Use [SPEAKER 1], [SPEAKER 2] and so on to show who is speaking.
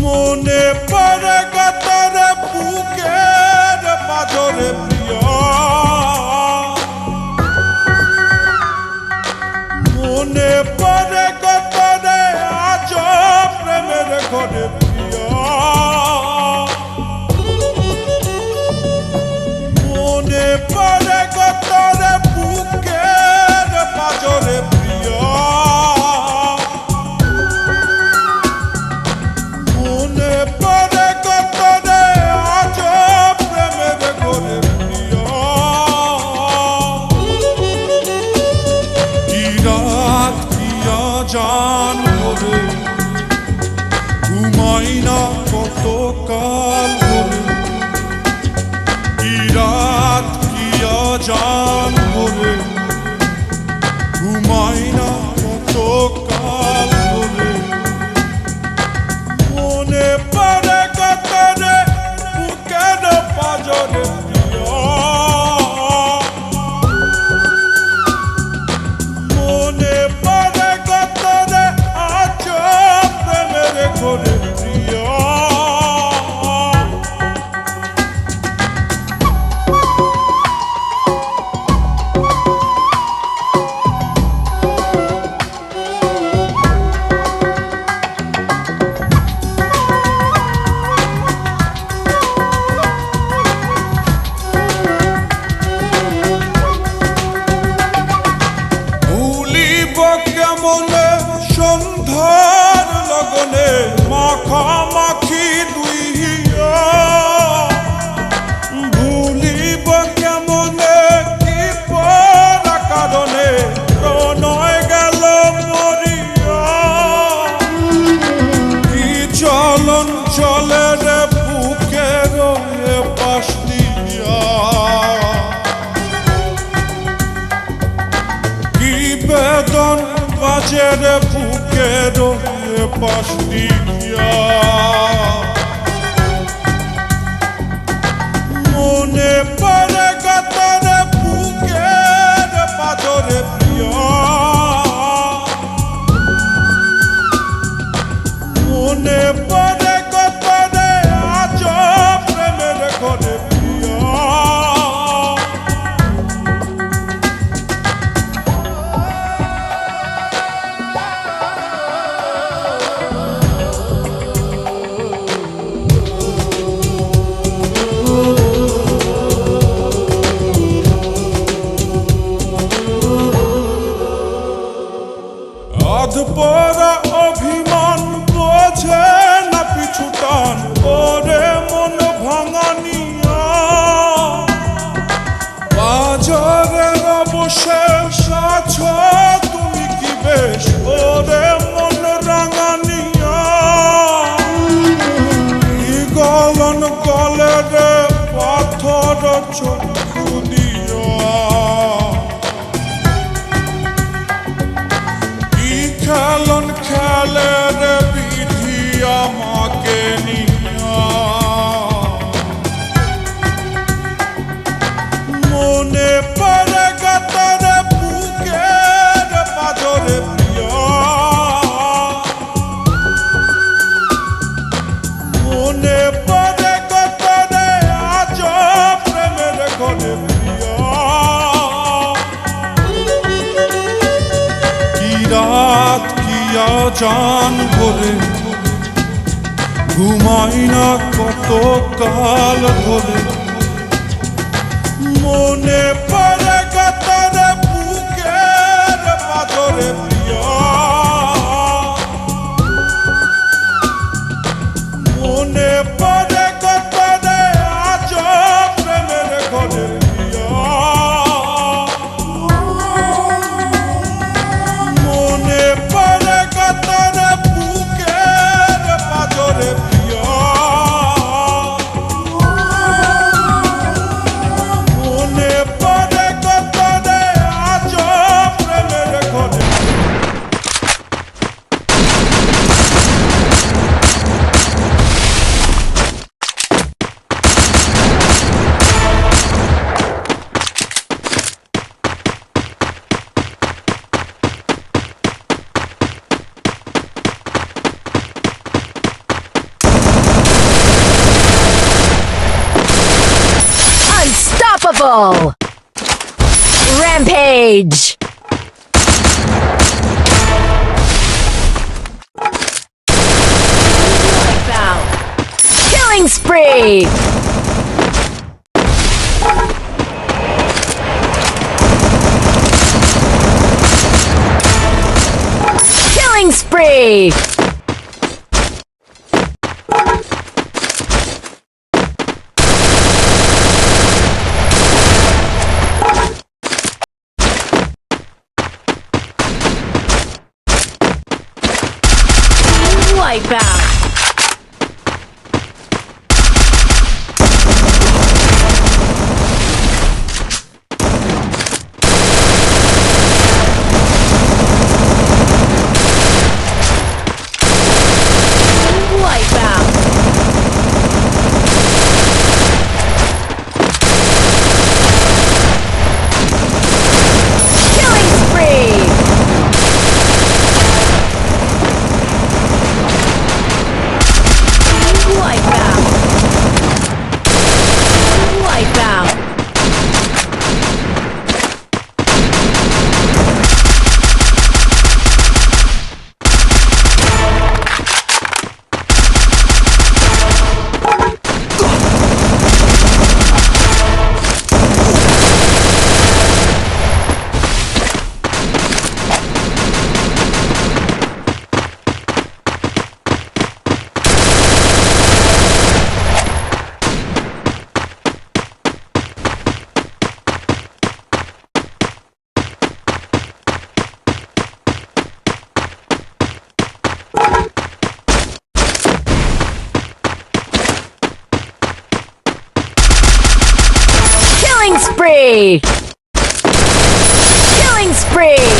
[SPEAKER 1] মনে পড়ে গতরে বুকের পাজরে প্রিয়, মনে পড়ে গতরে আজ প্রেমের ঘরে প্রিয়, মনে পড়ে গতরে বুকের পাজরে প্রিয়, মনে পড়ে গতরে আজ প্রেমের ঘরে প্রিয়। কি রাত কি আজান ধরে ঘুমাই না কত কাল ধরে, কি রাত কি আজান ধরে ঘুমাই না কত কাল ধরে, মনে পড়ে গতরে বুকের পাজরে প্রিয়, মনে পড়ে গতরে আজ প্রেমের ঘরে প্রিয়। কেমনে সন্ধ্যার লগনে মাখামাখি দুই হিয়া, ভুলিব কেমনে কি পরা কারণে প্রণয় গেল মরিয়া, কি চলন চলে রে বুকের পাশ দিয়া, কি বেদন বাজের বুকের পাশ দিয়া, মনে পড়ে গতরে বুকের পাজরে প্রিয়, মনে পড়ে গতরে আজ প্রেমের ঘরে প্রিয়। আধপরা অভিমান বোঝে না পিছুটান ওরে মন ভাঙানিয়া, বাজারের অবশেষ আছো তুমি কি বেশ ওরে মন রাঙানিয়া, কি গলন গলে রে পাথর চক্ষু দিয়া, খেলন খেলে রে বিধি আমাকে নিয়া, মনে পড়ে গতরে বুকের পাজরে প্রিয়, মনে পড়ে গতরে আজ প্রেমের ঘরে প্রিয়। কি রাত কি আজান ধরে ঘুমাই না কত কাল ধরে, মনে পড়ে গতরে বুকের পাজরে প্রিয়, মনে পড়ে গতরে আজ প্রেমের ঘরে প্রিয়, মনে পড়ে গতরে বুকের পাজরে প্রিয়, মনে পড়ে
[SPEAKER 2] Unstoppable! Rampage! Wipeout! Killing spree! Killing spree! Wipeout! Wipeout! Killing spree! Wipeout! Wipeout! Killing spree! Killing spree!